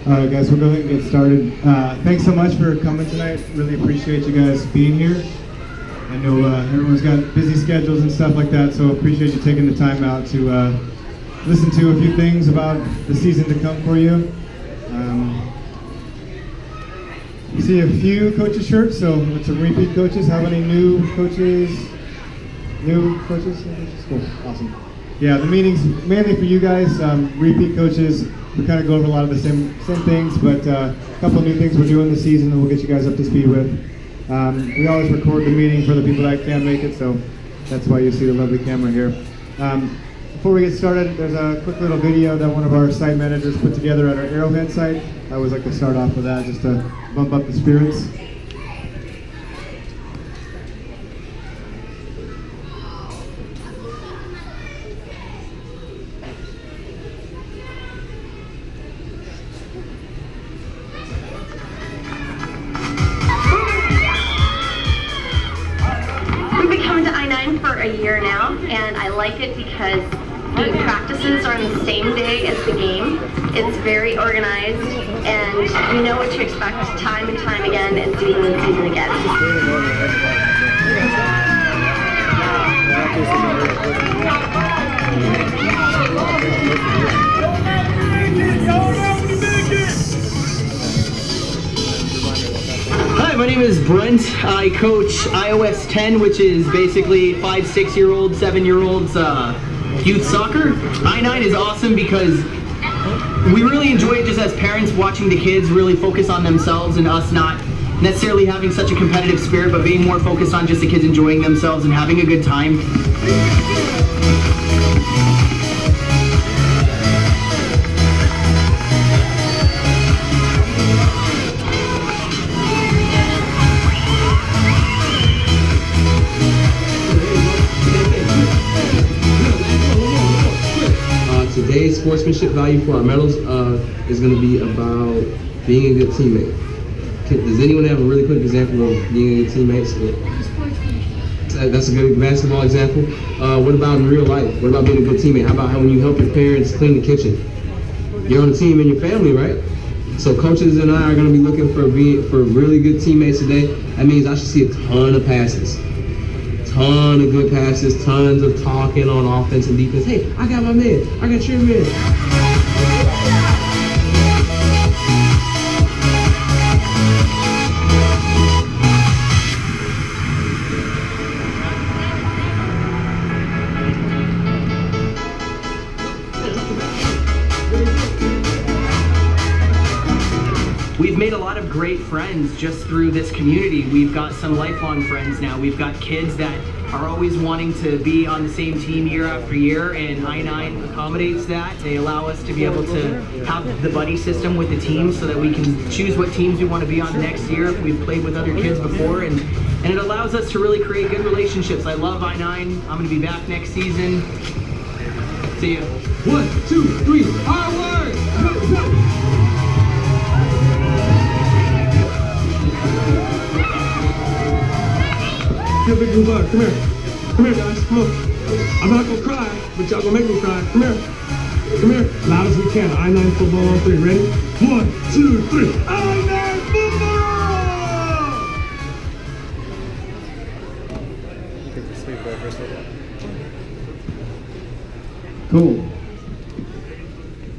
All right, guys, we'll go ahead and get started. Thanks so much for coming tonight. Really appreciate you guys being here. I know everyone's got busy schedules and stuff like that, so appreciate you taking the time out to listen to a few things about the season to come for you. You see a few coaches' shirts, so with some repeat coaches. How many new coaches? New coaches? Cool, awesome. Yeah, the meeting's mainly for you guys, repeat coaches. We kind of go over a lot of the same things, but a couple of new things we're doing this season that we'll get you guys up to speed with. We always record the meeting for the people that can't make it, so that's why you see the lovely camera here. Before we get started, there's a quick little video that one of our site managers put together at our Arrowhead site. I always like to start off with that just to bump up the spirits. A year now, and I like it because the practices are on the same day as the game. It's very organized, and you know what to expect time and time again, and season and season again. Hi, my name is Brent. I coach iOS 10, which is basically 5, 6-year-olds, 7-year-olds youth soccer. I9 is awesome because we really enjoy it just as parents, watching the kids really focus on themselves and us not necessarily having such a competitive spirit, but being more focused on just the kids enjoying themselves and having a good time. Today's sportsmanship value for our medals is going to be about being a good teammate. Does anyone have a really quick example of being a good teammate? That's a good basketball example. What about in real life? What about being a good teammate? How about when you help your parents clean the kitchen? You're on a team in your family, right? So coaches and I are going to be looking for really good teammates today. That means I should see a ton of passes. Ton of good passes, tons of talking on offense and defense. Hey, I got my man. I got your man. We've made a lot of great friends just through this community. We've got some lifelong friends now. We've got kids that are always wanting to be on the same team year after year, and I9 accommodates that. They allow us to be able to have the buddy system with the team so that we can choose what teams we want to be on next year if we've played with other kids before, and it allows us to really create good relationships. I love I9. I'm going to be back next season. See you. 1, 2, 3, onward! Come here, big bug. Come here. Come here, guys. Come on. I'm not gonna cry, but y'all gonna make me cry. Come here. Come here. Loud as we can. I9 football on 3. Ready? 1, 2, 3. I9 football! Cool.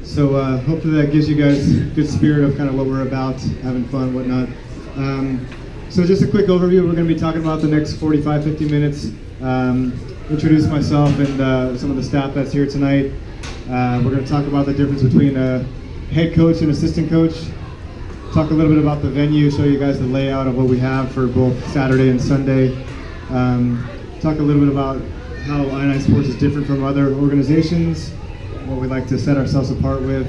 So hopefully that gives you guys a good spirit of kind of what we're about, having fun, whatnot. So just a quick overview. We're going to be talking about the next 45, 50 minutes. Introduce myself and some of the staff that's here tonight. We're going to talk about the difference between a head coach and assistant coach. Talk a little bit about the venue, show you guys the layout of what we have for both Saturday and Sunday. Talk a little bit about how I9 Sports is different from other organizations, what we like to set ourselves apart with.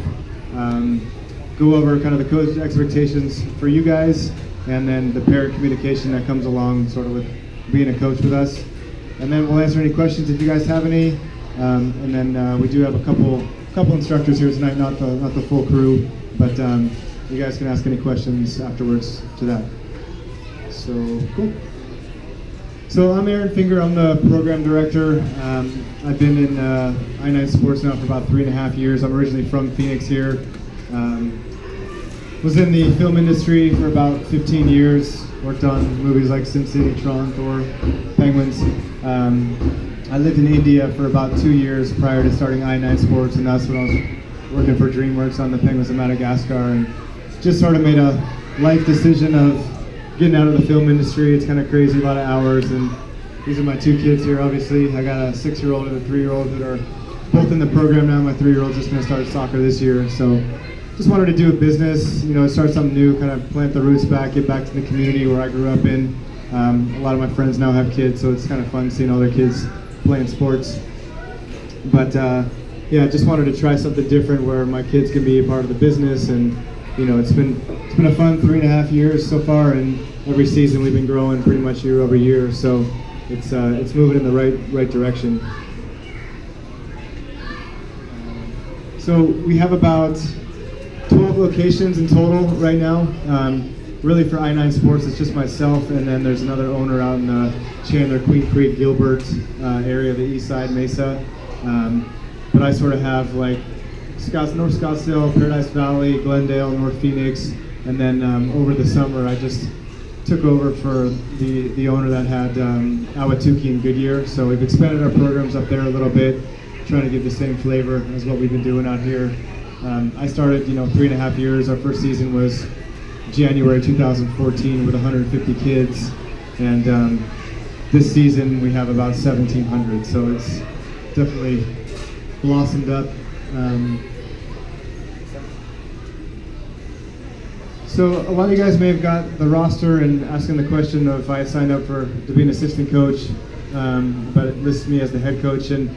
Go over kind of the coach expectations for you guys, and then the parent communication that comes along sort of with being a coach with us. And then we'll answer any questions if you guys have any. And then we do have a couple instructors here tonight, not the full crew, but you guys can ask any questions afterwards to that. So, cool. So I'm Aaron Finger, I'm the program director. I've been in I9 Sports now for about 3.5 years. I'm originally from Phoenix here. was in the film industry for about 15 years. Worked on movies like Sin City, Tron, Thor, Penguins. I lived in India for about 2 years prior to starting I9 Sports, and that's when I was working for DreamWorks on the Penguins of Madagascar, and just sort of made a life decision of getting out of the film industry. It's kind of crazy, a lot of hours, and these are my 2 kids here, obviously. I got a 6-year-old and a 3-year-old that are both in the program now. My 3-year-old's just going to start soccer this year, so just wanted to do a business, start something new, kind of plant the roots back, get back to the community where I grew up in. A lot of my friends now have kids, so it's kind of fun seeing all their kids playing sports. But yeah, just wanted to try something different where my kids can be a part of the business, and it's been a fun 3.5 years so far, and every season we've been growing pretty much year over year, so it's moving in the right direction. So we have about 12 locations in total right now. Really for I9 Sports, it's just myself, and then there's another owner out in the Chandler, Queen Creek, Gilbert area, the east side, Mesa. But I sort of have like North Scottsdale, Paradise Valley, Glendale, North Phoenix, and then over the summer I just took over for the owner that had Ahwatukee and Goodyear. So we've expanded our programs up there a little bit, trying to give the same flavor as what we've been doing out here. I started 3.5 years. Our first season was January 2014 with 150 kids, and this season we have about 1,700, so it's definitely blossomed up. So a lot of you guys may have got the roster and asking the question of if I signed up to be an assistant coach, but it lists me as the head coach, and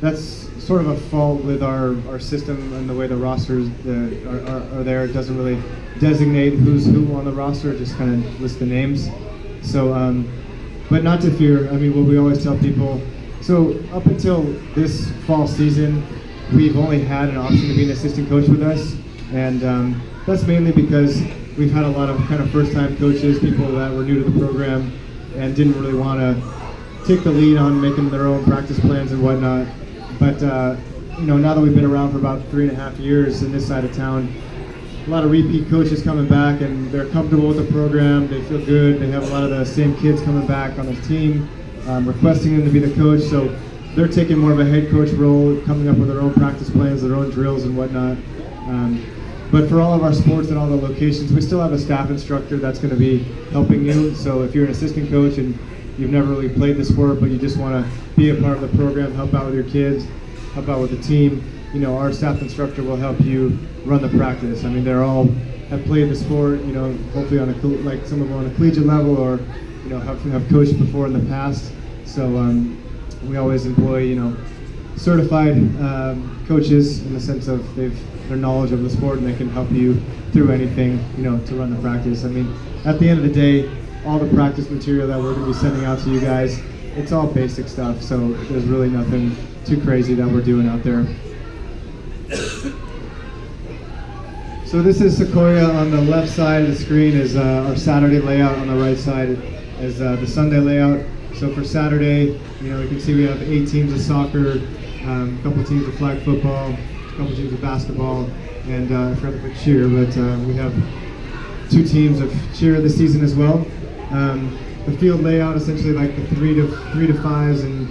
that's sort of a fault with our system and the way the rosters are there. It doesn't really designate who's who on the roster, it just kind of lists the names. So, but not to fear. I mean, what we always tell people, so up until this fall season, we've only had an option to be an assistant coach with us, and that's mainly because we've had a lot of kind of first-time coaches, people that were new to the program and didn't really want to take the lead on making their own practice plans and whatnot. But now that we've been around for about 3.5 years in this side of town, a lot of repeat coaches coming back, and they're comfortable with the program, they feel good, they have a lot of the same kids coming back on the team, requesting them to be the coach, so they're taking more of a head coach role, coming up with their own practice plans, their own drills and whatnot. But for all of our sports and all the locations, we still have a staff instructor that's going to be helping you. So if you're an assistant coach and you've never really played the sport, but you just want to be a part of the program, help out with your kids, help out with the team, our staff instructor will help you run the practice. I mean, they're all have played the sport, hopefully on like some of them on a collegiate level, or have coached before in the past. So we always employ certified coaches in the sense of their knowledge of the sport, and they can help you through anything to run the practice. I mean, at the end of the day, all the practice material that we're going to be sending out to you guys, it's all basic stuff, so there's really nothing too crazy that we're doing out there. So this is Sequoia. On the left side of the screen is our Saturday layout. On the right side is the Sunday layout. So for Saturday, you can see we have 8 teams of soccer, a couple teams of flag football, a couple teams of basketball, and I forgot to put cheer, but we have 2 teams of cheer this season as well. The field layout, essentially like the 3 to 5s and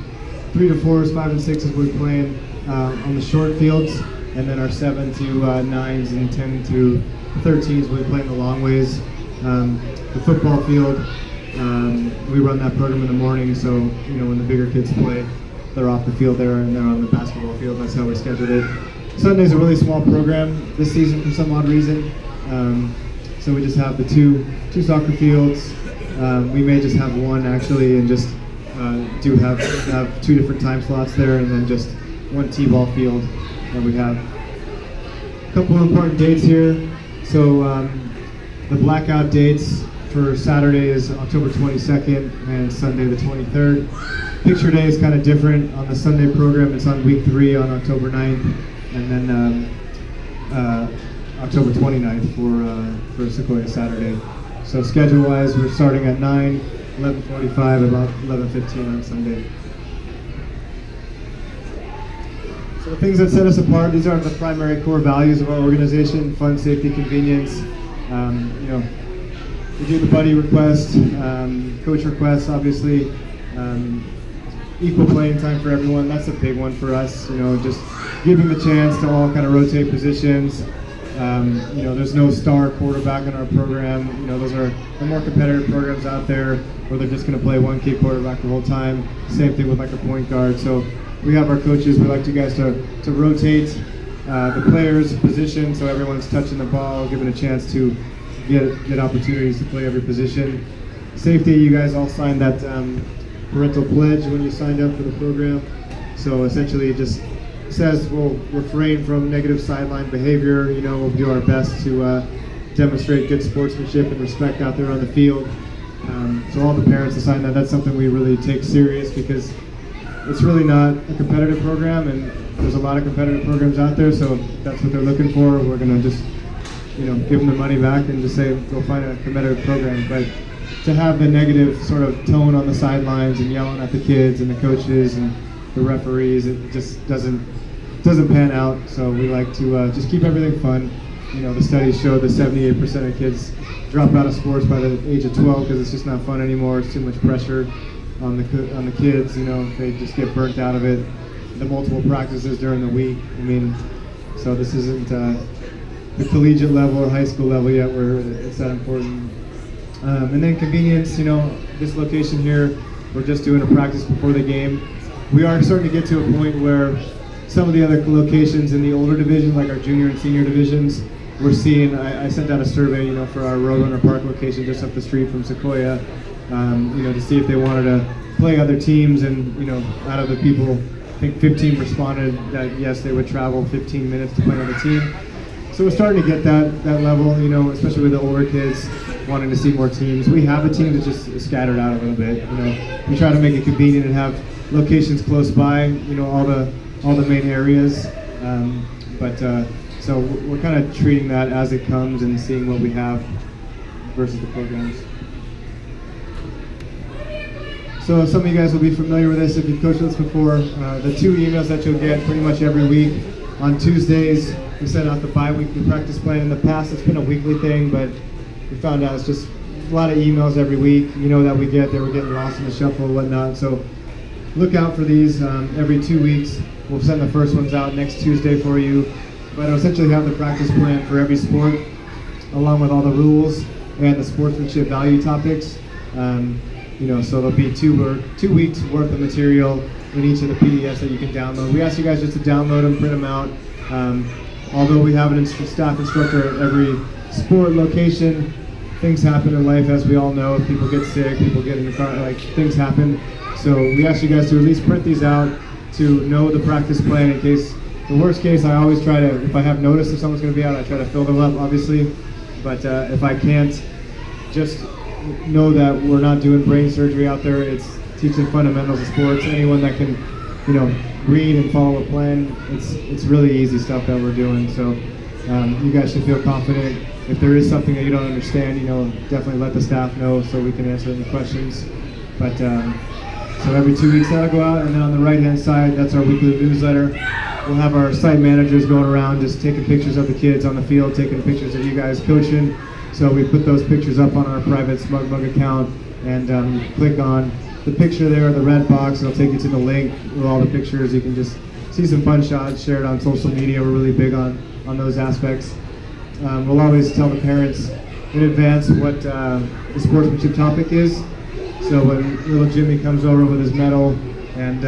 3 to 4s, 5 and 6s we're playing on the short fields, and then our 7 to 9s and 10 to 13s we play in the long ways. The football field, we run that program in the morning, so when the bigger kids play, they're off the field there and they're on the basketball field. That's how we scheduled it. Sunday's a really small program this season for some odd reason, so we just have the two soccer fields. We may just have one actually, and just do have 2 different time slots there, and then just 1 t-ball field that we have. A couple of important dates here. So the blackout dates for Saturday is October 22nd and Sunday the 23rd. Picture day is kind of different. On the Sunday program, it's on week 3 on October 9th, and then October 29th for Sequoia Saturday. So schedule-wise, we're starting at 9, 11:45, about 11:15 on Sunday. So the things that set us apart, these are the primary core values of our organization: fun, safety, convenience, You know, we do the buddy request, coach request, obviously. Equal playing time for everyone. That's a big one for us. You know, just giving the chance to all kind of rotate positions. You know, there's no star quarterback in our program. You know, those are the more competitive programs out there where they're just going to play one key quarterback the whole time. Same thing with like a point guard. So we have our coaches. We like you guys to rotate the players' position so everyone's touching the ball, given a chance to get opportunities to play every position. Safety, you guys all signed that parental pledge when you signed up for the program. So essentially it just says we'll refrain from negative sideline behavior. You know, we'll do our best to demonstrate good sportsmanship and respect out there on the field. So all the parents that sign that, that's something we really take serious because it's really not a competitive program, and there's a lot of competitive programs out there, so if that's what they're looking for, we're going to just, you know, give them the money back and just say, go find a competitive program. But to have the negative sort of tone on the sidelines and yelling at the kids and the coaches and the referees, it just doesn't pan out. So we like to just keep everything fun. You know, the studies show that 78% of kids drop out of sports by the age of 12 because it's just not fun anymore. It's too much pressure on the kids. You know, they just get burnt out of it. The multiple practices during the week. I mean, so this isn't the collegiate level or high school level yet where it's that important. And then convenience, you know, this location here, we're just doing a practice before the game. We are starting to get to a point where some of the other locations in the older divisions, like our junior and senior divisions, we're seeing, I sent out a survey, you know, for our Roadrunner Park location just up the street from Sequoia, you know, to see if they wanted to play other teams, and, you know, out of the people, I think 15 responded that yes, they would travel 15 minutes to play on the team. So we're starting to get that level, you know, especially with the older kids wanting to see more teams. We have a team that's just scattered out a little bit, you know. We try to make it convenient and have locations close by, you know, all the main areas. So we're kind of treating that as it comes and seeing what we have versus the programs. So some of you guys will be familiar with this if you've coached with us before. The 2 emails that you'll get pretty much every week. On Tuesdays, we send out the bi-weekly practice plan. In the past, it's been a weekly thing, but we found out it's just a lot of emails every week, you know, that we get. They were getting lost in the shuffle and whatnot. So look out for these every 2 weeks. We'll send the first ones out next Tuesday for you. But I'll essentially have the practice plan for every sport, along with all the rules and the sportsmanship value topics. You know, so there'll be 2 weeks worth of material in each of the PDFs that you can download. We ask you guys just to download them, print them out. Although we have an staff instructor at every sport location, things happen in life, as we all know. People get sick, people get in the car, like, things happen. So we ask you guys to at least print these out to know the practice plan in case, the worst case, I always try to, if I have notice if someone's going to be out, I try to fill them up, obviously. But if I can't, just know that we're not doing brain surgery out there. It's teaching fundamentals of sports. Anyone that can, you know, read and follow a plan, it's really easy stuff that we're doing. So you guys should feel confident. If there is something that you don't understand, you know, definitely let the staff know so we can answer any questions. But so every 2 weeks that'll go out, and then on the right-hand side, that's our weekly newsletter. We'll have our site managers going around just taking pictures of the kids on the field, taking pictures of you guys coaching. So we put those pictures up on our private SmugMug account, and you click on the picture there, the red box, it'll take you to the link with all the pictures. You can just see some fun shots, share it on social media. We're really big on those aspects. We'll always tell the parents in advance what the sportsmanship topic is. So when little Jimmy comes over with his medal and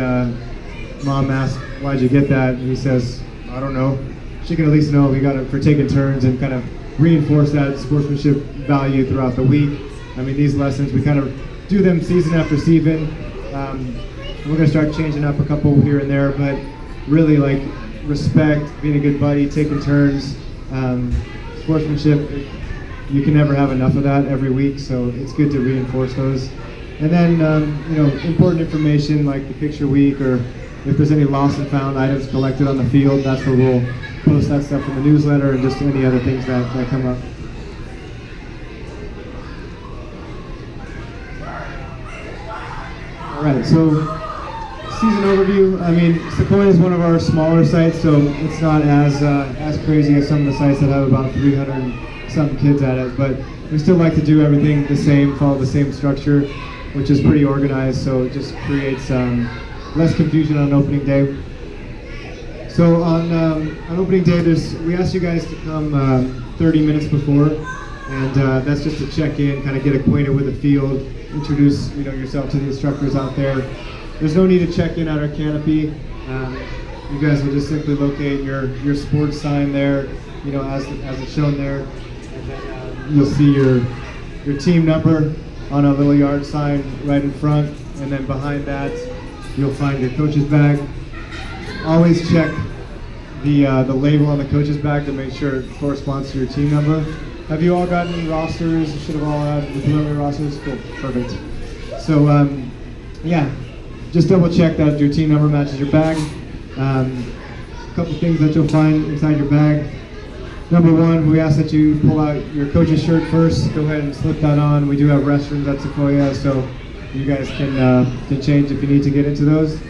mom asks, "Why'd you get that?" and he says, "I don't know," she can at least know we got it for taking turns and kind of reinforce that sportsmanship value throughout the week. I mean, these lessons, we kind of do them season after season. We're going to start changing up a couple here and there, but really, like, respect, being a good buddy, taking turns, sportsmanship, you can never have enough of that every week, so it's good to reinforce those. And then, you know, important information like the picture week, or if there's any lost and found items collected on the field, that's where we'll post that stuff in the newsletter, and just any other things that come up. All right, so season overview. I mean, Sequoia is one of our smaller sites, so it's not as crazy as some of the sites that have about 300 some kids at it, but we still like to do everything the same, follow the same structure, which is pretty organized, so it just creates less confusion on opening day. So on opening day, we asked you guys to come 30 minutes before, and that's just to check in, kind of get acquainted with the field, introduce yourself to the instructors out there. There's no need to check in at our canopy. You guys will just simply locate your sports sign there, as it's shown there, and then you'll see your team number on a little yard sign right in front, and then behind that you'll find your coach's bag. Always check the label on the coach's bag to make sure it corresponds to your team number. Have you all gotten rosters? You should have all had the preliminary rosters. Cool, perfect. So yeah, just double check that your team number matches your bag. A couple things that you'll find inside your bag. Number one, we ask that you pull out your coach's shirt first. Go ahead and slip that on. We do have restrooms at Sequoia, so you guys can change if you need to get into those.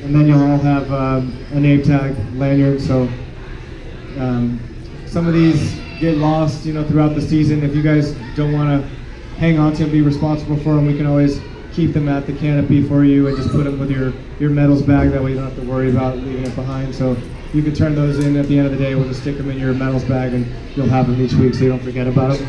And then you'll all have a name tag lanyard. So some of these get lost, throughout the season. If you guys don't want to hang on to them, be responsible for them, we can always keep them at the canopy for you and just put them with your medals bag. That way you don't have to worry about leaving it behind. So you can turn those in at the end of the day. We'll just stick them in your medals bag, and you'll have them each week so you don't forget about them.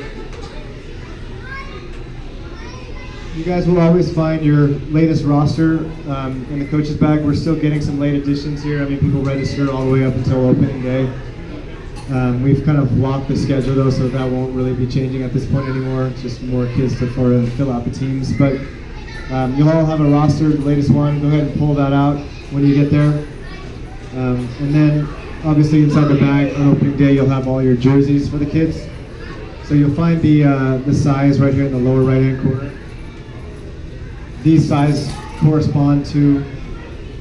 You guys will always find your latest roster in the coach's bag. We're still getting some late additions here. I mean, people register all the way up until opening day. We've kind of locked the schedule though, so that won't really be changing at this point anymore. It's just more kids to fill out the teams. But you'll all have a roster, the latest one. Go ahead and pull that out when you get there. And then obviously inside the bag on opening day, you'll have all your jerseys for the kids. So you'll find the size right here in the lower right hand corner. These sizes correspond to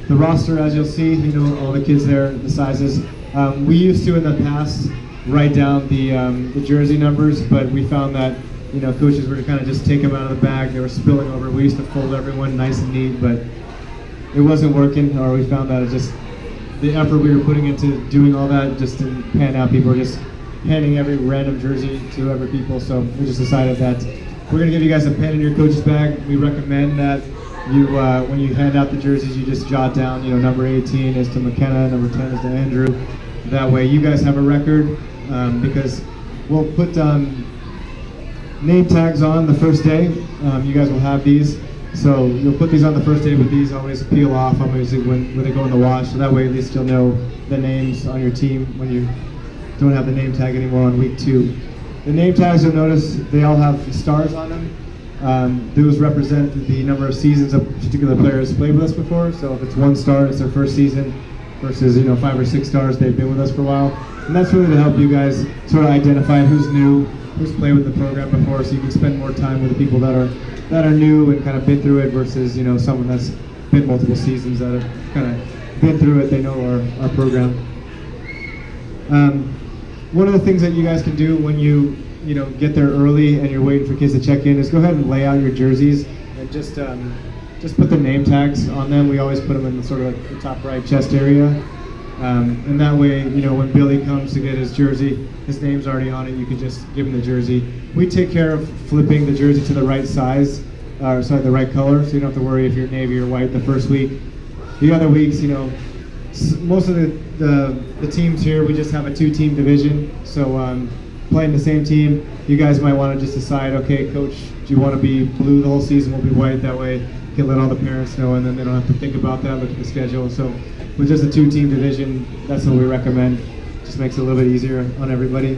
the roster, as you'll see. All the kids there, the sizes. We used to in the past write down the jersey numbers, but we found that coaches were to kind of just take them out of the bag. They were spilling over. We used to fold everyone nice and neat, but it wasn't working, or we found that it just the effort we were putting into doing all that just didn't pan out. People were just handing every random jersey to other people, so we just decided that we're going to give you guys a pen in your coach's bag. We recommend that you, when you hand out the jerseys, you just jot down, number 18 is to McKenna, number 10 is to Andrew. That way you guys have a record, because we'll put name tags on the first day. You guys will have these. So you'll put these on the first day, but these always peel off obviously when they go in the wash. So that way at least you'll know the names on your team when you don't have the name tag anymore on week 2. The name tags, you'll notice they all have stars on them. Those represent the number of seasons a particular player has played with us before. So if it's 1 star, it's their first season, versus 5 or 6 stars, they've been with us for a while. And that's really to help you guys sort of identify who's new, who's played with the program before, so you can spend more time with the people that are new and kind of been through it versus someone that's been multiple seasons that have kind of been through it. They know our program. One of the things that you guys can do when you get there early and you're waiting for kids to check in is go ahead and lay out your jerseys and just put the name tags on them. We always put them in the sort of like the top right chest area, and that way when Billy comes to get his jersey, his name's already on it. You can just give him the jersey. We take care of flipping the jersey to the right size, the right color, so you don't have to worry if you're navy or white the first week. The other weeks, most of the teams here, we just have a 2-team division. So playing the same team, you guys might want to just decide, okay, coach, do you want to be blue the whole season? We'll be white. That way you can let all the parents know, and then they don't have to think about that, look at the schedule. So with just a 2-team division, that's what we recommend. Just makes it a little bit easier on everybody.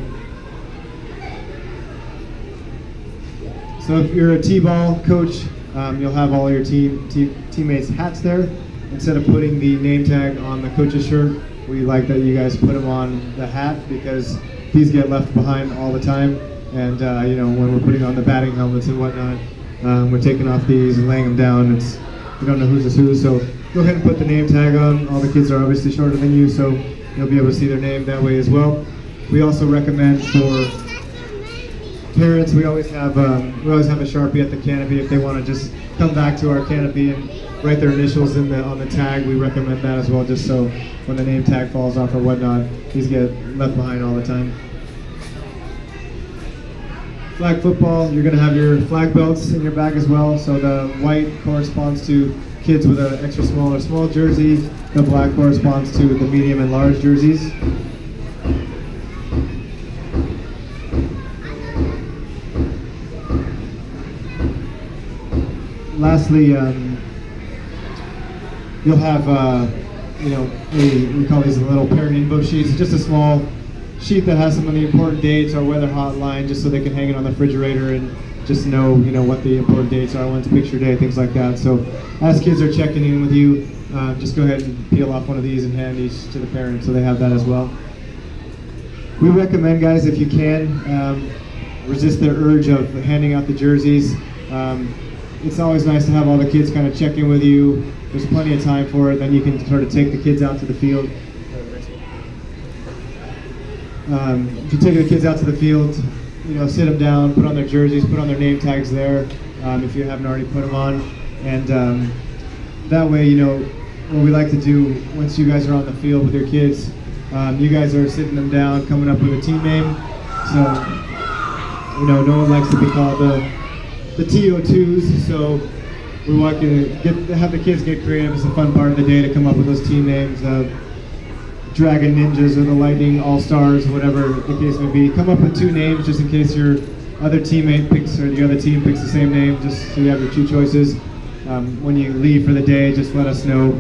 So if you're a T-ball coach, you'll have all your teammates' hats there. Instead of putting the name tag on the coach's shirt, we like that you guys put them on the hat, because these get left behind all the time. And when we're putting on the batting helmets and whatnot, we're taking off these and laying them down. We don't know who's is who, so go ahead and put the name tag on. All the kids are obviously shorter than you, so you'll be able to see their name that way as well. We also recommend for parents, we always have a Sharpie at the canopy if they want to just come back to our canopy and write their initials on the tag. We recommend that as well, just so when the name tag falls off or whatnot, these get left behind all the time. flag football, you're going to have your flag belts in your bag as well. So the white corresponds to kids with an extra small or small jersey. The black corresponds to the medium and large jerseys. Lastly, you'll have, we call these little parent info sheets. It's just a small sheet that has some of the important dates, our weather hotline, just so they can hang it on the refrigerator and just know, what the important dates are, when it's picture day, things like that. So as kids are checking in with you, just go ahead and peel off one of these and hand these to the parents so they have that as well. We recommend, guys, if you can, resist their urge of handing out the jerseys. It's always nice to have all the kids kind of check in with you. There's plenty of time for it. Then you can sort of take the kids out to the field. If you take the kids out to the field, sit them down, put on their jerseys, put on their name tags there, if you haven't already put them on. And that way, what we like to do once you guys are on the field with your kids, you guys are sitting them down, coming up with a team name. So, no one likes to be called the TO2s, so we want to have the kids get creative. It's a fun part of the day to come up with those team names. Dragon Ninjas or the Lightning All-Stars, whatever the case may be. Come up with 2 names just in case your other teammate picks or the other team picks the same name, just so you have your 2 choices. When you leave for the day, just let us know.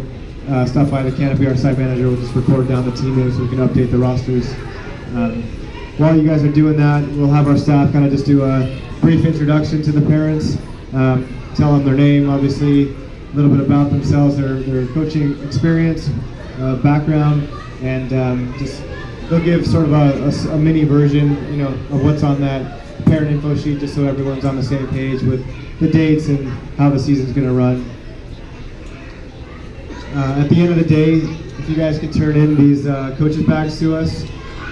Stop by the canopy. Our site manager will just record down the team names so we can update the rosters. While you guys are doing that, we'll have our staff kind of just do a brief introduction to the parents, tell them their name, obviously, a little bit about themselves, their coaching experience, background, and just they'll give sort of a mini version, of what's on that parent info sheet, just so everyone's on the same page with the dates and how the season's going to run. At the end of the day, if you guys could turn in these coaches bags to us,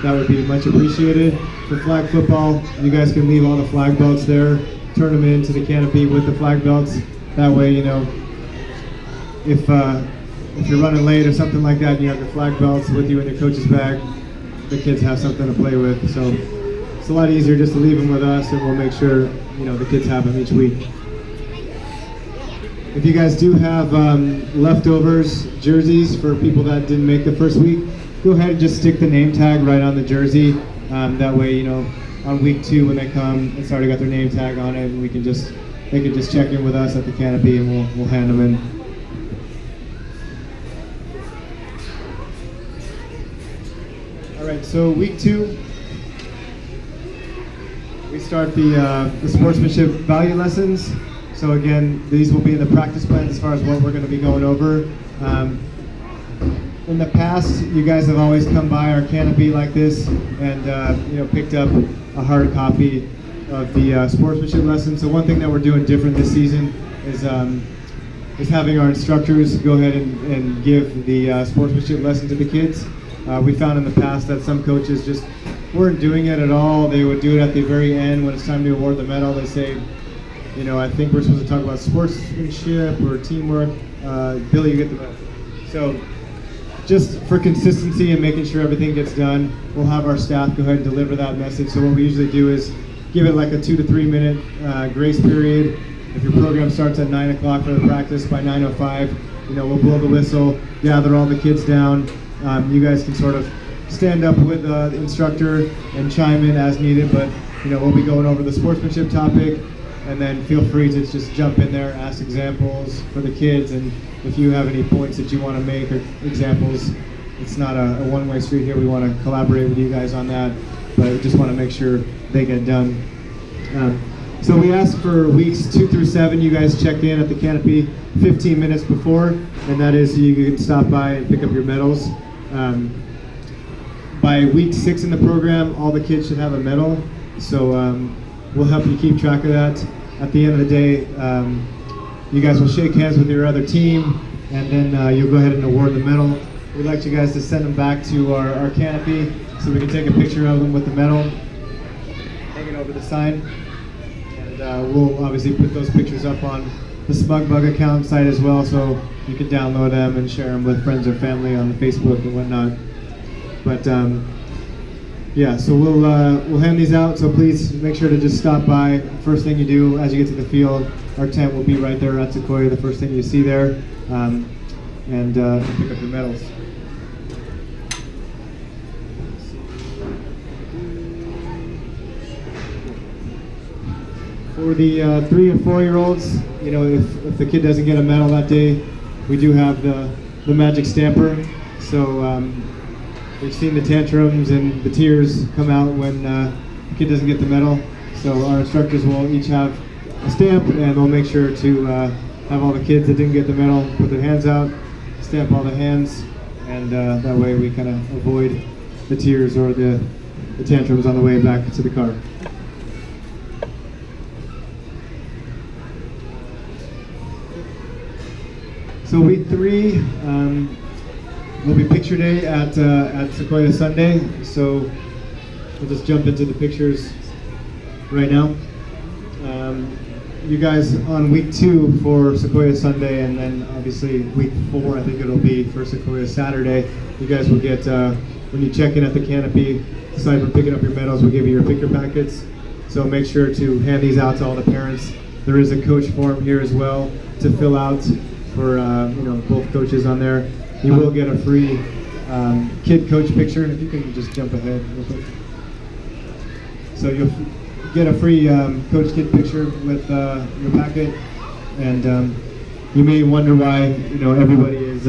that would be much appreciated. For flag football, you guys can leave all the flag belts there, turn them into the canopy with the flag belts. That way, if you're running late or something like that, and you have your flag belts with you in your coach's bag, the kids have something to play with. So it's a lot easier just to leave them with us, and we'll make sure the kids have them each week. If you guys do have leftovers jerseys for people that didn't make the first week, go ahead and just stick the name tag right on the jersey. That way, on week 2 when they come, it's already got their name tag on it, and they can just check in with us at the canopy, and we'll hand them in. All right, so week 2, we start the sportsmanship value lessons. So again, these will be in the practice plans as far as what we're going to be going over. In the past, you guys have always come by our canopy like this and picked up a hard copy of the sportsmanship lesson. So one thing that we're doing different this season is having our instructors go ahead and give the sportsmanship lesson to the kids. We found in the past that some coaches just weren't doing it at all. They would do it at the very end when it's time to award the medal. They say, I think we're supposed to talk about sportsmanship or teamwork. Billy, you get the medal. So just for consistency and making sure everything gets done, we'll have our staff go ahead and deliver that message. So what we usually do is give it like a 2 to 3 minute grace period. If your program starts at 9 o'clock for the practice, by 9:05, we'll blow the whistle, gather all the kids down. You guys can sort of stand up with the instructor and chime in as needed, but we'll be going over the sportsmanship topic, and then feel free to just jump in there, ask examples for the kids, and if you have any points that you want to make or examples, it's not a one-way street here. We want to collaborate with you guys on that, but we just want to make sure they get done. So we ask for weeks 2 through 7, you guys check in at the canopy 15 minutes before, and that is you can stop by and pick up your medals. By week 6 in the program, all the kids should have a medal, so we'll help you keep track of that. At the end of the day, you guys will shake hands with your other team, and then you'll go ahead and award the medal. We'd like you guys to send them back to our canopy so we can take a picture of them with the medal, hang it over the sign, and we'll obviously put those pictures up on the SmugBug account site as well, so you can download them and share them with friends or family on Facebook and whatnot. But Yeah, so we'll hand these out, so please make sure to just stop by. First thing you do as you get to the field, our tent will be right there at Sequoia, the first thing you see there, and pick up your medals. For the 3 and 4-year-olds, you know, if the kid doesn't get a medal that day, we do have the magic stamper. So we've seen the tantrums and the tears come out when the kid doesn't get the medal. So our instructors will each have a stamp, and we'll make sure to have all the kids that didn't get the medal put their hands out, stamp all the hands, and that way we kind of avoid the tears or the tantrums on the way back to the car. So week 3 will be picture day at Sequoia Sunday. So we'll just jump into the pictures right now. You guys on week 2 for Sequoia Sunday, and then obviously week 4 I think it'll be for Sequoia Saturday. You guys will get, when you check in at the canopy, aside from picking up your medals, we'll give you your picture packets. So make sure to hand these out to all the parents. There is a coach form here as well to fill out for you know, both coaches on there. You will get a free kid coach picture. If you can just jump ahead real quick. So you'll get a free coach kid picture with your packet, and you may wonder why, you know, everybody is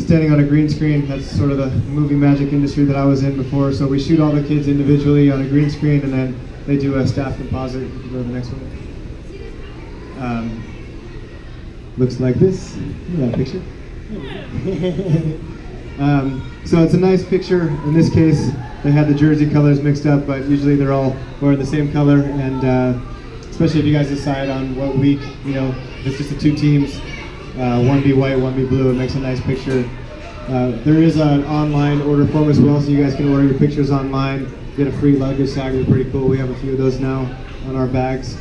standing on a green screen. That's sort of the movie magic industry that I was in before. So we shoot all the kids individually on a green screen, and then they do a staff composite. You can go to the next one. Looks like this. Look at that picture. So it's a nice picture. In this case, they had the jersey colors mixed up, but usually they're all wearing the same color. And especially if you guys decide on what week, you know, if it's just the 2 teams, one be white, one be blue, it makes a nice picture. There is an online order form as well, so you guys can order your pictures online, get a free luggage tag. They're pretty cool. We have a few of those now on our bags.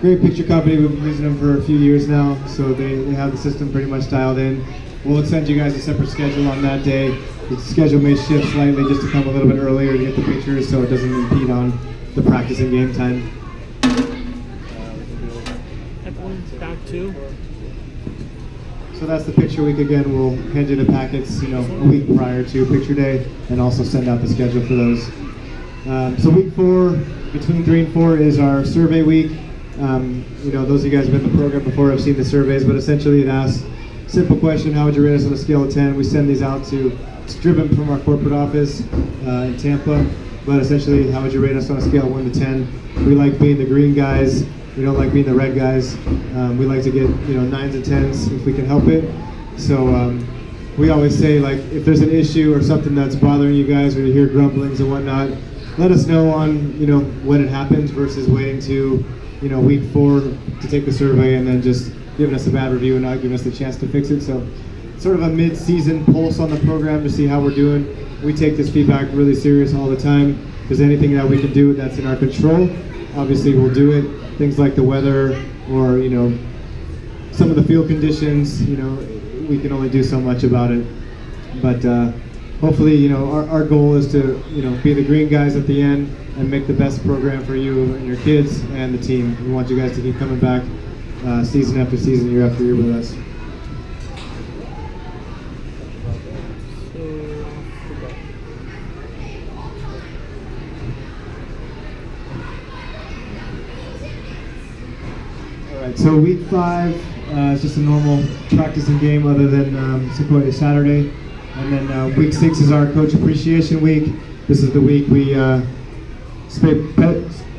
Great picture company. We've been using them for a few years now, so they have the system pretty much dialed in. We'll send you guys a separate schedule on that day. The schedule may shift slightly just to come a little bit earlier to get the pictures, so it doesn't impede on the practice and game time. Back to. So that's the picture week. Again, we'll hand you the packets, you know, a week prior to picture day, and also send out the schedule for those. So week 4, between 3 and 4, is our survey week. You know, those of you guys who have been in the program before have seen the surveys, but essentially it asks simple question: how would you rate us on a scale of 10? We send these out to, it's driven from our corporate office in Tampa, but essentially, how would you rate us on a scale of 1 to 10? We like being the green guys. We don't like being the red guys. We like to get, you know, 9s and 10s if we can help it. So we always say, like, if there's an issue or something that's bothering you guys, or you hear grumblings and whatnot, let us know on, you know, when it happens versus waiting to, you know, week 4 to take the survey and then just giving us a bad review and not giving us the chance to fix it. So sort of a mid-season pulse on the program to see how we're doing. We take this feedback really serious all the time. If there's anything that we can do that's in our control, obviously we'll do it. Things like the weather or, you know, some of the field conditions, you know, we can only do so much about it. But hopefully, you know, our goal is to, you know, be the green guys at the end and make the best program for you and your kids and the team. We want you guys to keep coming back season after season, year after year with us. All right, so week 5 is just a normal practicing game other than Sequoia Saturday. And then week 6 is our Coach Appreciation Week. This is the week we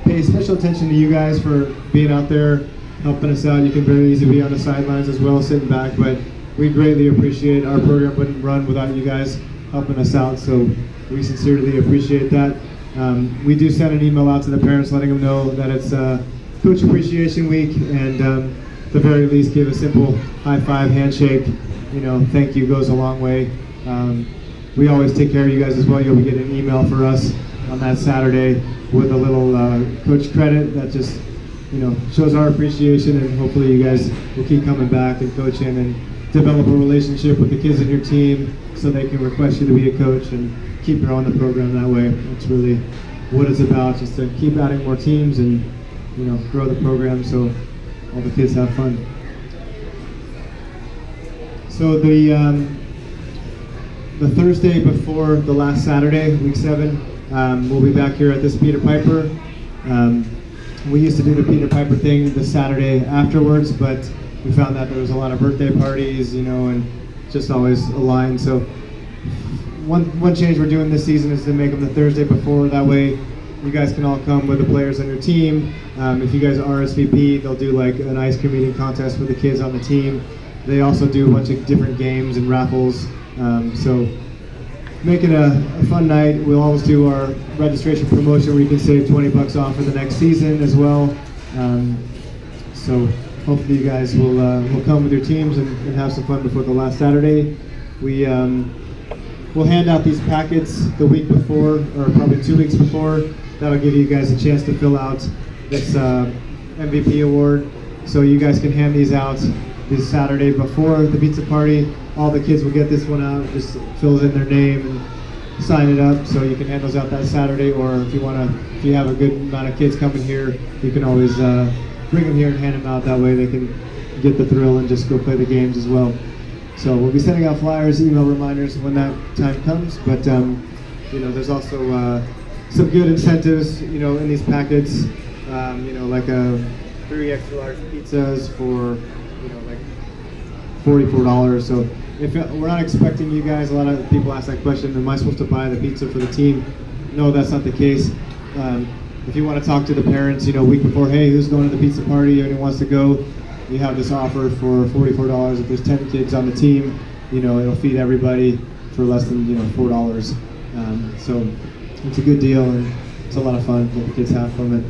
pay special attention to you guys for being out there, helping us out. You can very easily be on the sidelines as well, sitting back, but we greatly appreciate. Our program wouldn't run without you guys helping us out, so we sincerely appreciate that. We do send an email out to the parents letting them know that it's Coach Appreciation Week, and at the very least give a simple high five, handshake, you know, thank you goes a long way. We always take care of you guys as well. You'll be getting an email for us on that Saturday with a little coach credit that just, you know, shows our appreciation, and hopefully you guys will keep coming back and coaching and develop a relationship with the kids in your team so they can request you to be a coach and keep growing the program that way. That's really what it's about, just to keep adding more teams and grow the program so all the kids have fun. So the Thursday before the last Saturday, week 7, we'll be back here at this Peter Piper. We used to do the Peter Piper thing the Saturday afterwards, but we found that there was a lot of birthday parties, and just always aligned. So one change we're doing this season is to make them the Thursday before. That way you guys can all come with the players on your team. If you guys RSVP, they'll do like an ice cream eating contest for the kids on the team. They also do a bunch of different games and raffles. So make it a fun night. We'll always do our registration promotion where you can save $20 off for the next season as well. So hopefully you guys will come with your teams and have some fun before the last Saturday. We'll hand out these packets the week before, or probably 2 weeks before. That'll give you guys a chance to fill out this MVP award. So you guys can hand these out this Saturday before the pizza party. All the kids will get this one out, just fills in their name and sign it up. So you can hand those out that Saturday, or if you have a good amount of kids coming here, you can always bring them here and hand them out. That way they can get the thrill and just go play the games as well. So we'll be sending out flyers, email reminders when that time comes. But there's also some good incentives, in these packets. Like 3 extra large pizzas for like $44. So if we're not expecting you guys, a lot of people ask that question, am I supposed to buy the pizza for the team? No, that's not the case. If you want to talk to the parents, week before, hey, who's going to the pizza party? Anyone wants to go? You have this offer for $44. If there's 10 kids on the team, it'll feed everybody for less than $4. So it's a good deal, and it's a lot of fun that the kids have from it.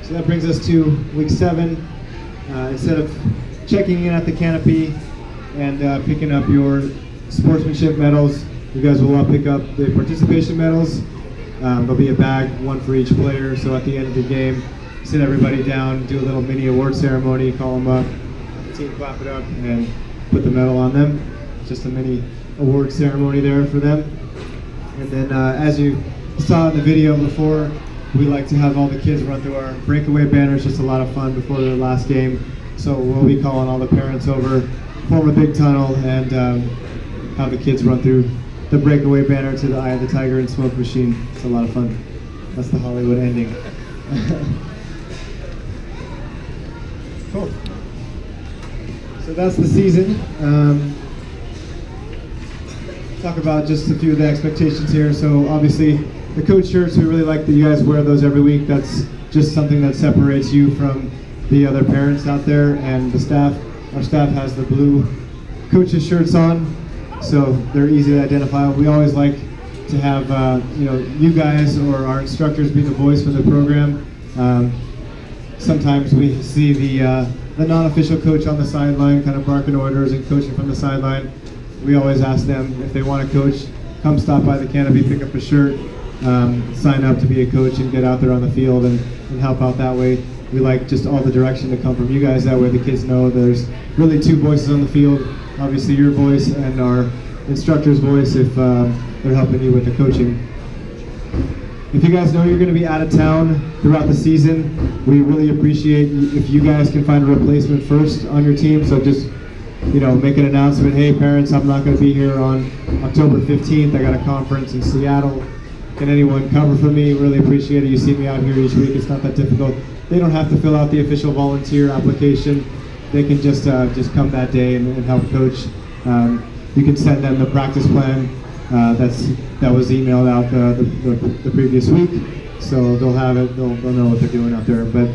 So that brings us to week 7. Instead of checking in at the canopy and picking up your sportsmanship medals, you guys will all pick up the participation medals. There'll be a bag, one for each player. So at the end of the game, sit everybody down, do a little mini award ceremony, call them up, the team clap it up, and put the medal on them. Just a mini award ceremony there for them. And then as you saw in the video before, we like to have all the kids run through our breakaway banners, just a lot of fun before their last game. So we'll be calling all the parents over, form a big tunnel, and have the kids run through the breakaway banner to the Eye of the Tiger and Smoke Machine. It's a lot of fun. That's the Hollywood ending. Cool. So that's the season. Talk about just a few of the expectations here. So obviously the coach shirts, we really like that you guys wear those every week. That's just something that separates you from the other parents out there and the staff. Our staff has the blue coaches shirts on, so they're easy to identify. We always like to have you guys or our instructors be the voice for the program. Sometimes we see the non-official coach on the sideline kind of barking orders and coaching from the sideline. We always ask them if they want to coach, come stop by the canopy, pick up a shirt, sign up to be a coach and get out there on the field and help out that way. We like just all the direction to come from you guys. That way the kids know there's really 2 voices on the field. Obviously your voice and our instructor's voice if they're helping you with the coaching. If you guys know you're going to be out of town throughout the season, we really appreciate if you guys can find a replacement first on your team. So just make an announcement, hey parents, I'm not going to be here on October 15th. I got a conference in Seattle. Can anyone cover for me? Really appreciate it. You see me out here each week. It's not that difficult. They don't have to fill out the official volunteer application. They can just come that day and help coach. You can send them the practice plan that was emailed out the previous week, so they'll have it. They'll know what they're doing out there. But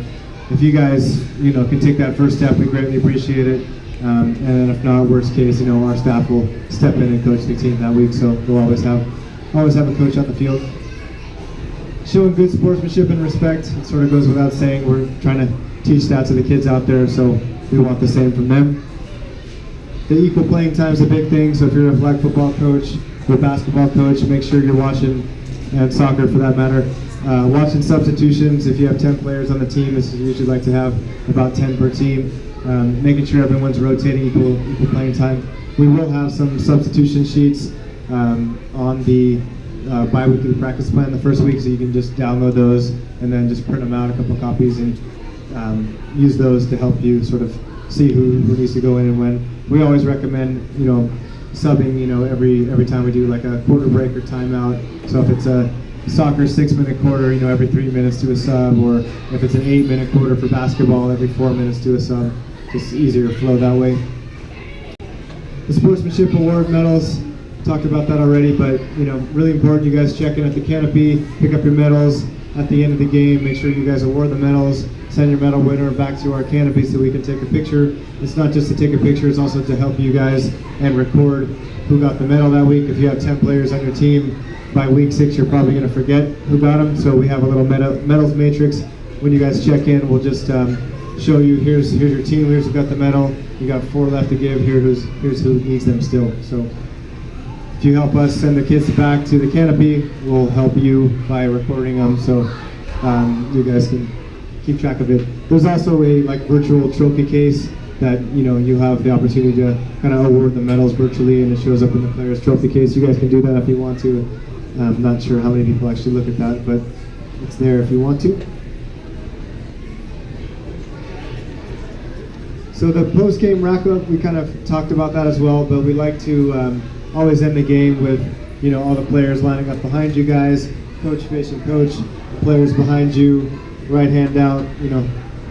if you guys can take that first step, we greatly appreciate it. And then if not, worst case, our staff will step in and coach the team that week. So we'll always have a coach on the field. Showing good sportsmanship and respect, it sort of goes without saying. We're trying to teach that to the kids out there, so we want the same from them. The equal playing time is a big thing, so if you're a flag football coach or basketball coach, make sure you're watching, and soccer for that matter, watching substitutions. If you have 10 players on the team, this is usually like to have about 10 per team. making sure everyone's rotating equal playing time. We will have some substitution sheets on the bi-weekly practice plan the first week, so you can just download those and then just print them out, a couple copies, and use those to help you sort of see who needs to go in and when. We always recommend, subbing, every time we do like a quarter break or timeout. So if it's a soccer 6-minute quarter, every 3 minutes to a sub, or if it's an 8-minute quarter for basketball, every 4 minutes to a sub. Just easier flow that way. The sportsmanship award medals, talked about that already, but really important. You guys check in at the canopy, pick up your medals at the end of the game. Make sure you guys award the medals. Send your medal winner back to our canopy so we can take a picture. It's not just to take a picture, it's also to help you guys and record who got the medal that week. If you have 10 players on your team, by week 6 you're probably going to forget who got them. So we have a little medals matrix. When you guys check in, we'll just show you, here's your team, here's who got the medal. You got 4 left to give, here's who needs them still. So if you help us send the kids back to the canopy, we'll help you by recording them, so you guys can keep track of it. There's also a virtual trophy case that you have the opportunity to kind of award the medals virtually, and it shows up in the player's trophy case. You guys can do that if you want to. I'm not sure how many people actually look at that, but it's there if you want to. So the post-game wrap-up, we kind of talked about that as well, but we like to always end the game with all the players lining up behind you guys, coach facing coach, players behind you, right hand out,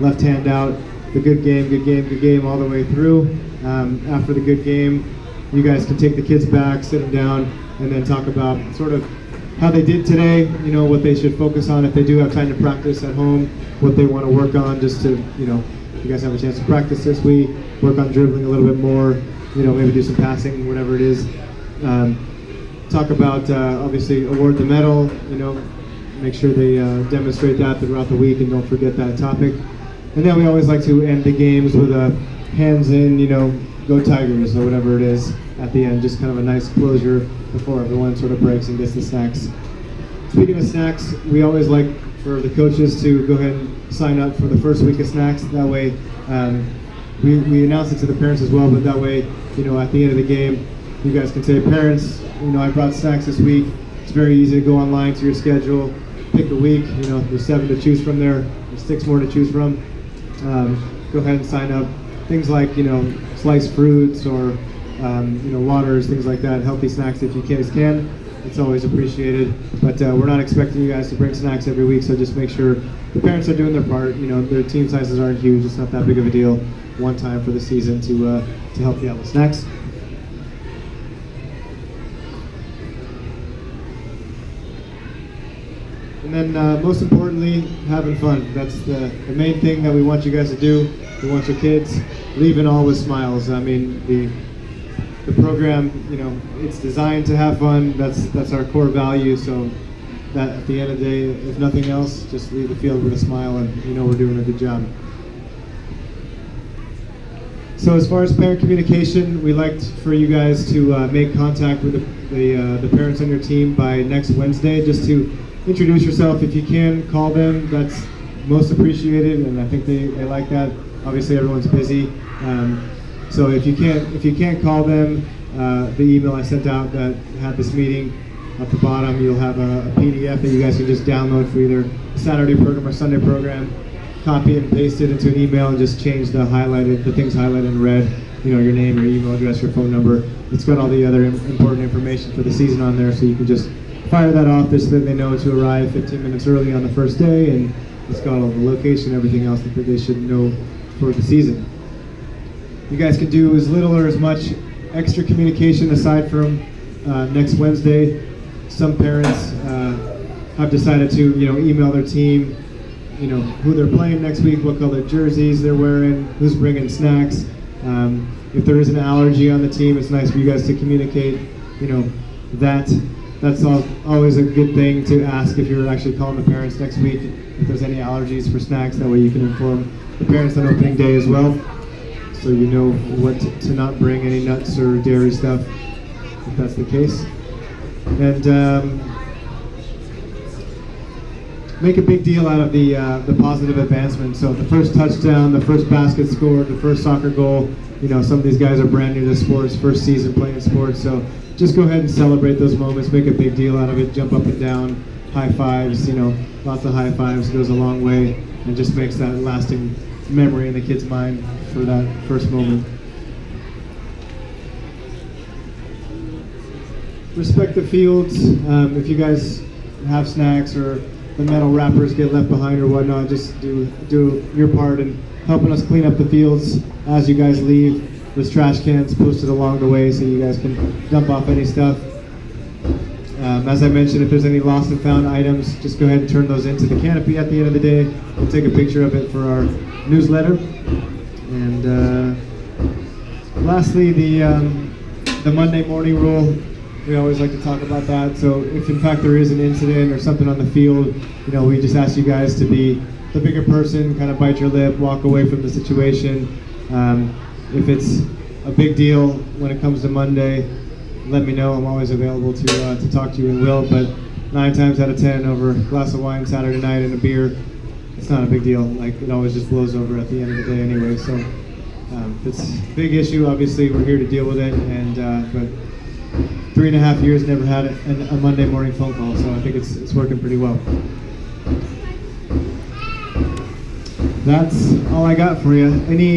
left hand out. The good game all the way through. After the good game, you guys can take the kids back, sit them down, and then talk about sort of how they did today, what they should focus on if they do have time to practice at home, what they want to work on, just to, you guys have a chance to practice this week, work on dribbling a little bit more, maybe do some passing, whatever it is. Talk about, obviously, award the medal, make sure they demonstrate that throughout the week and don't forget that topic. And then we always like to end the games with a hands in, go Tigers, or whatever it is at the end, just kind of a nice closure before everyone sort of breaks and gets the snacks. Speaking of snacks, we always like for the coaches to go ahead and sign up for the first week of snacks. That way, we announce it to the parents as well, but that way, at the end of the game, you guys can say, parents, I brought snacks this week. It's very easy to go online to your schedule, pick a week, there's 7 to choose from there, there's 6 more to choose from. Go ahead and sign up. Things like, sliced fruits or, waters, things like that, healthy snacks if you guys can. It's always appreciated. But we're not expecting you guys to bring snacks every week, so just make sure the parents are doing their part. Their team sizes aren't huge. It's not that big of a deal one time for the season to help you out with snacks. And then most importantly, having fun. That's the main thing that we want you guys to do. We want your kids leaving all with smiles. I mean, the program, it's designed to have fun. That's our core value. So that at the end of the day, if nothing else, just leave the field with a smile and we're doing a good job. So as far as parent communication, we like for you guys to make contact with the parents on your team by next Wednesday, just to introduce yourself. If you can, call them. That's most appreciated, and I think they like that. Obviously, everyone's busy, so if you can't call them, the email I sent out that had this meeting, at the bottom you'll have a PDF that you guys can just download for either Saturday program or Sunday program. Copy and paste it into an email and just change the things highlighted in red. Your name, your email address, your phone number. It's got all the other important information for the season on there, so you can just fire that off just so that they know to arrive 15 minutes early on the first day, and it's got all the location, everything else that they should know for the season. You guys can do as little or as much extra communication aside from next Wednesday. Some parents have decided to, email their team, who they're playing next week, what color jerseys they're wearing, who's bringing snacks. If there is an allergy on the team, it's nice for you guys to communicate, that's always a good thing to ask if you're actually calling the parents next week, if there's any allergies for snacks. That way you can inform the parents on opening day as well, so you know what to not bring, any nuts or dairy stuff, if that's the case. And make a big deal out of the positive advancement. So the first touchdown, the first basket scored, the first soccer goal. You know, some of these guys are brand new to sports, first season playing sports. So just go ahead and celebrate those moments, make a big deal out of it, jump up and down, high fives. You know, lots of high fives goes a long way, and just makes that lasting memory in the kid's mind for that first moment. Respect the fields. If you guys have snacks or the metal wrappers get left behind or whatnot, just do your part in helping us clean up the fields as you guys leave. There's trash cans posted along the way so you guys can dump off any stuff. As I mentioned, if there's any lost and found items, just go ahead and turn those into the canopy at the end of the day. We'll take a picture of it for our newsletter. And lastly, the Monday morning rule. We always like to talk about that. So if in fact there is an incident or something on the field, you know, we just ask you guys to be the bigger person, kind of bite your lip, walk away from the situation. If it's a big deal when it comes to Monday, let me know. I'm always available to talk to you and will, but 9 times out of 10 over a glass of wine Saturday night and a beer, it's not a big deal. Like, it always just blows over at the end of the day anyway. So it's a big issue. Obviously, we're here to deal with it, and but 3.5 years never had a Monday morning phone call, so I think it's working pretty well. That's all I got for you. Any